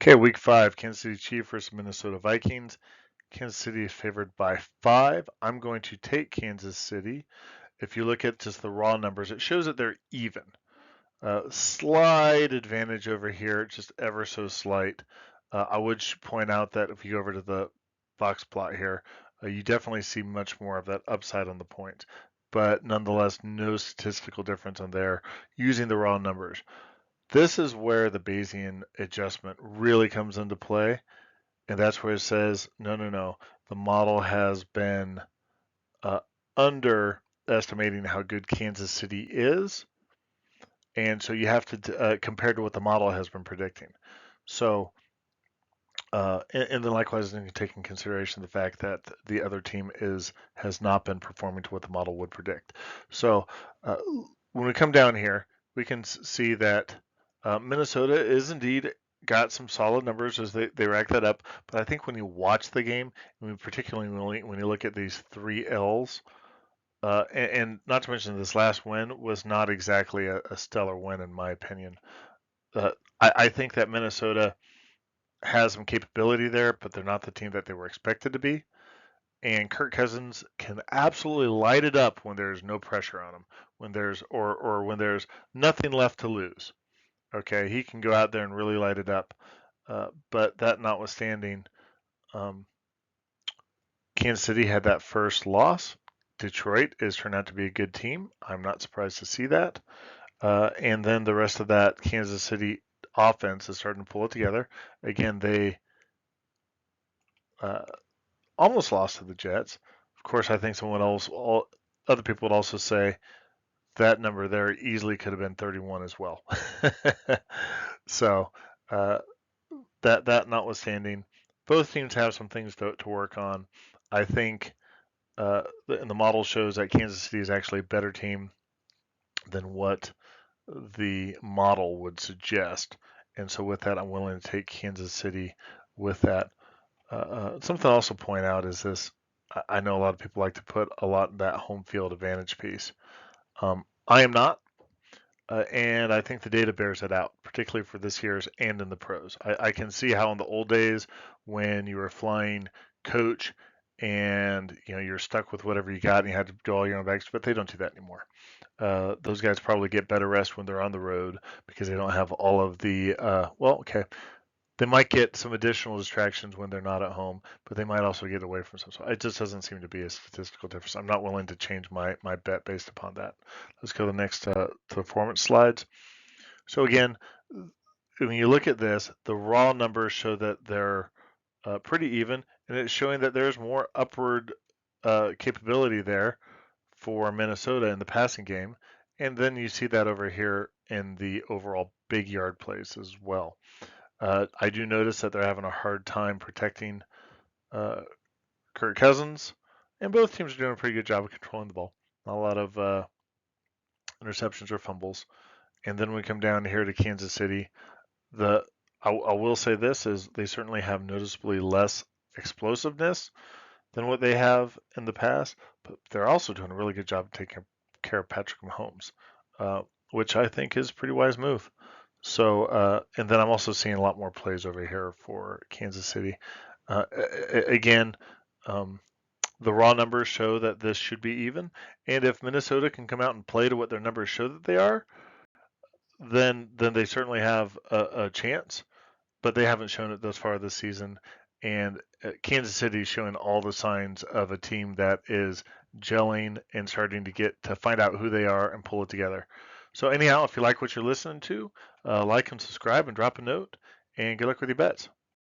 Okay, week 5, Kansas City Chiefs versus Minnesota Vikings. Kansas City is favored by 5. I'm going to take Kansas City. If you look at just the raw numbers, it shows that they're even. Slight advantage over here, just ever so slight. I would point out that if you go over to the box plot here, you definitely see much more of that upside on the points. But nonetheless, no statistical difference on there using the raw numbers. This is where the Bayesian adjustment really comes into play, and that's where it says, no, no, no, the model has been uh, underestimating how good Kansas City is, and so you have to compare to what the model has been predicting. So, and then likewise, you can take in consideration the fact that the other team has not been performing to what the model would predict. So, uh, when we come down here, we can see that Minnesota is indeed got some solid numbers as they rack that up. But I think when you watch the game, I mean, particularly when you look at these 3 L's, and not to mention this last win was not exactly a stellar win in my opinion. Uh, I think that Minnesota has some capability there, but they're not the team that they were expected to be. And Kirk Cousins can absolutely light it up when there's no pressure on him, when there's or when there's nothing left to lose. Okay, he can go out there and really light it up. But that notwithstanding, um, Kansas City had that first loss. Detroit has turned out to be a good team. I'm not surprised to see that. And then the rest of that Kansas City offense is starting to pull it together. Again, they uh, almost lost to the Jets. Of course, I think other people would also say that number there easily could have been 31 as well. So uh, that notwithstanding, both teams have some things to work on. I think, and the model shows that Kansas City is actually a better team than what the model would suggest. And so with that, I'm willing to take Kansas City with that. Something to also point out is this. I know a lot of people like to put a lot in that home field advantage piece. I am not, and I think the data bears it out, particularly for this year's and in the pros. I can see how in the old days when you were flying coach and you're stuck with whatever you got and you had to do all your own bags, but they don't do that anymore. Those guys probably get better rest when they're on the road because they don't have all of the okay, they might get some additional distractions when they're not at home, but they might also get away from some. So it just doesn't seem to be a statistical difference. I'm not willing to change my bet based upon that. Let's go to the next to performance slides. So again, when you look at this, the raw numbers show that they're pretty even, and it's showing that there's more upward capability there for Minnesota in the passing game. And then you see that over here in the overall big yard plays as well. I do notice that they're having a hard time protecting uh, Kirk Cousins, and both teams are doing a pretty good job of controlling the ball. Not a lot of interceptions or fumbles. And then we come down here to Kansas City. I will say this is they certainly have noticeably less explosiveness than what they have in the past, but they're also doing a really good job of taking care of Patrick Mahomes, uh, which I think is a pretty wise move. So, and then I'm also seeing a lot more plays over here for Kansas City. Again, um, the raw numbers show that this should be even, and if Minnesota can come out and play to what their numbers show that they are, then they certainly have a chance. But they haven't shown it thus far this season, and Kansas City is showing all the signs of a team that is gelling and starting to get to find out who they are and pull it together. So anyhow, if you like what you're listening to, like and subscribe and drop a note, and good luck with your bets.